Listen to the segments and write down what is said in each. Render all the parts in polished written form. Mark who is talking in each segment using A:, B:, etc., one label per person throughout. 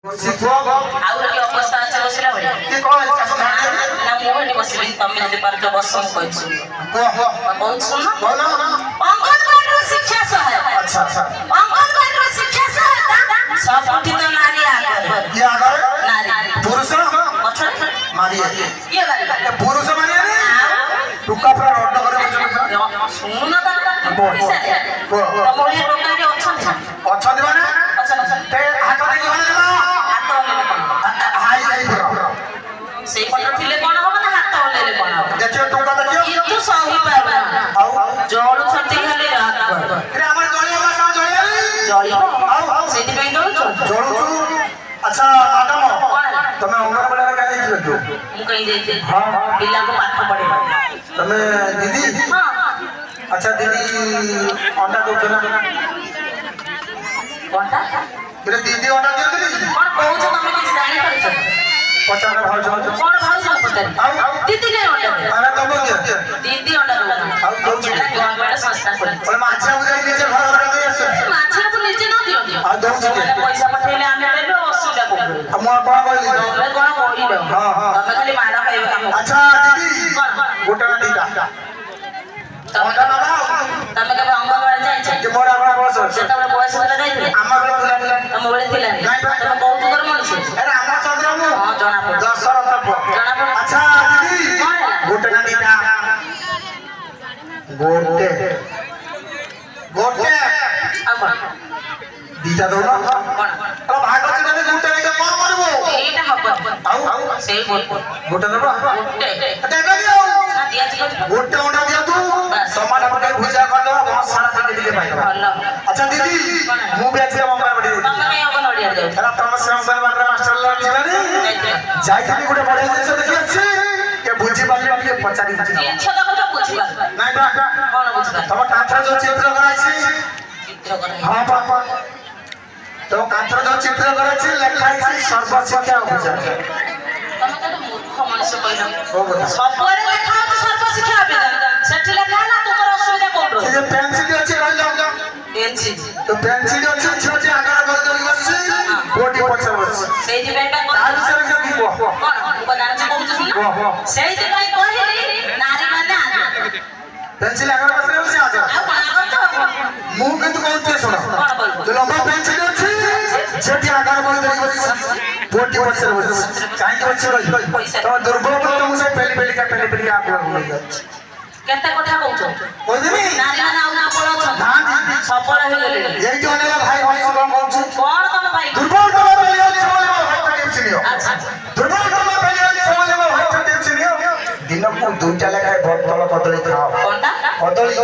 A: अवस्था अच्छे बसला ना मुझे बस तुम जब पार बस बहुत सुन अंगनवाड़ी शिक्षा सहायता अंगनवाड़ी शिक्षा सहायता सब तो नारी नारी
B: पुरुष मारिए
A: ये गाड़ी
B: पुरुष मारिए टुका पर ऑटो करे
A: सुन ना पैसा दे तुम ओली टोका रे
B: अछन माने ते हाथ दे हाई हाई
A: से पट थिले कोन हो ना हाथ ओलेले कोन हो
B: देखियो टुका देखियो
A: ये तो सही पाबा आउ जळू छती खाली रात
B: रे हमर जळिया सा जळिया
A: जळी सेति पे
B: जळू अच्छा मैडम तमे अंगनवाड़ी रे काहे छियो
A: मु कहि देते
B: हां
A: पिला को पाठ पढे
B: तमे दीदी
A: हां
B: अच्छा दीदी अंडा दो ना
A: कोनटा
B: रे दीदी अंडा दे दीदी
A: कोन कहू छ तमे किछ जानि परछ
B: पचास भाव जाओ
A: कोन भाव छ पचास दीदी के अंडा
B: अरे तब के
A: दीदी अंडा दो
B: आउ दो छी
A: गवर्नमेंट संस्था खोले
B: और माछा बुझाई नीचे घर घर दे आसे
A: माछा को नीचे न दियो
B: आ दो छी
A: पैसा पठेले आमे देबे असुविधा को
B: हम कोन कहली
A: तमे कोन कहली
B: हां हां
A: तमे खाली माडा खाइबे काम
B: अच्छा दीदी गोटा दीदा
A: तमे तमे के अंगनवाड़ी जाय छ
B: के मोरा बड़ा बस
A: से तमे बयस होला जाय
B: आमा बे तुला
A: तमे बोले थिला तमे बहुत कर मनुष्य
B: अरे आमा चंद्र मु
A: हां जना पड़
B: दशरथ
A: जना पड़
B: अच्छा दीदी गोटा दीदा गोटे गोटे
A: अब
B: दीदा दो ना
A: कोन
B: अरे भाग चले ने गोटे ने कोन मारबो
A: एटा हब
B: आउ
A: से बोल
B: गोटे देबो
A: गोटे
B: देबे दियो
A: ना दिया छी
B: गोटे ओंडा दिया तू टमाटर पके भुजा कर दो बहुत सारा दीदी भाई
A: भलो
B: अच्छा दीदी मु भी अच्छे मम्मा बड़ी
A: तमे के अंगनवाड़ी आ जाय
B: अरे तुम से हम बारे मास्टर लोग जीवानी जाई खाली गोटे बड़े जिंस देखि अछि के बुझी पाली के पचारी बुझी
A: इच्छा तो को बुझिबा
B: नहीं बा
A: कोन बुझिबा
B: तम कांथर जो चित्र कराइछि
A: चित्र करे
B: हां पापा तो कांथर जो चित्र कराइछि लिखाइछि सर्व शिक्षा अभियान
A: तमे तो मूर्ख मनुष्य कहलो
B: ओ बता
A: सबरे लेखा तो सर्व शिक्षा अभियान सेठी लेखा ना तुमर असुविधा कोन
B: ये पेंसिल अछि रहल
A: पेंसिल
B: तो पेंसिल अछि छोटी आकार कर दरी बस कोटी पछर बस
A: सेही दिबे का
B: तार सर के दीबो
A: कोन बदान से कहू सुन सेही दिबे कहली नारी माने आगे
B: पेंसिल आकार बस रे से आजा
A: आ कोन आगे तो
B: मु के तू कहते सुन
A: कोन बोल
B: तो लंबा पेंसिल अछि छोटी आकार कर दरी बस कोटी पछर बस काहे के बस तो दुर्बल तुम से पहली पहली का आप
A: केते कथा कहउछो
B: ओदिनी
A: नारी माने आउ ना पळो छ
B: हां
A: सफल हे गेले
B: यही जो नेला भाई भाई सब कहू
A: कोन तमे भाई
B: दुर्बल तुम पहली आज समझ में भाई टिप्स लियो
A: अच्छा
B: दुर्बल तुम पहली आज समझ में भाई टिप्स लियो दिन को दुईटा लेखाय बोतल कदली खाओ
A: कोनटा
B: कदली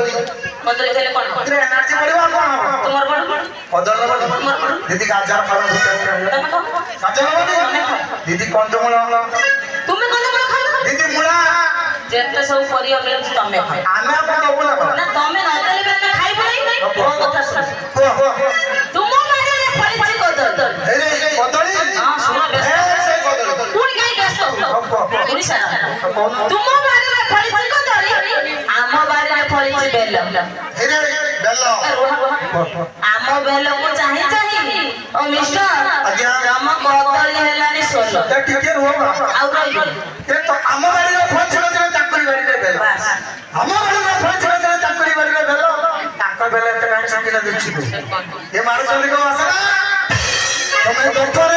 A: बदले देले कोन
B: रे एनर्जी बढ़िबा कोन
A: तुमर बड़
B: कदल
A: तुमर बड़
B: दीदी गाजर फल
A: तमे को
B: गाजर दीदी कंदमूल
A: तुमे कोन बड़ खाइबो
B: दीदी मूला
A: जेते सब परिया मिले तमे खाइ
B: आमे अपन दबुला
A: ना तमे न देले बे खाइबो नहीं कोन कथा सुन तुम माने परिचय कदल
B: अरे कदली
A: हां सुनो
B: ए से कदली
A: कोन गाय व्यस्त हो ओडिसा तुम माने परिचय कदल आम बारे परिचय बेल
B: अरे बेल्लो
A: आम बेल को चाहि ओ मिस्टर आम कदल हेलानी सोलो
B: ते टिके रुवा
A: आउ रही
B: ये तो आम बारी रे फोन छलो जने चाकरी बारी रे बेल्लो
A: बस
B: आम बारी रे फोन छलो जने चाकरी बारी रे बेल्लो ताको बेले ते काई छकिला दिछि ये मारू चली को आसना तमे डॉक्टर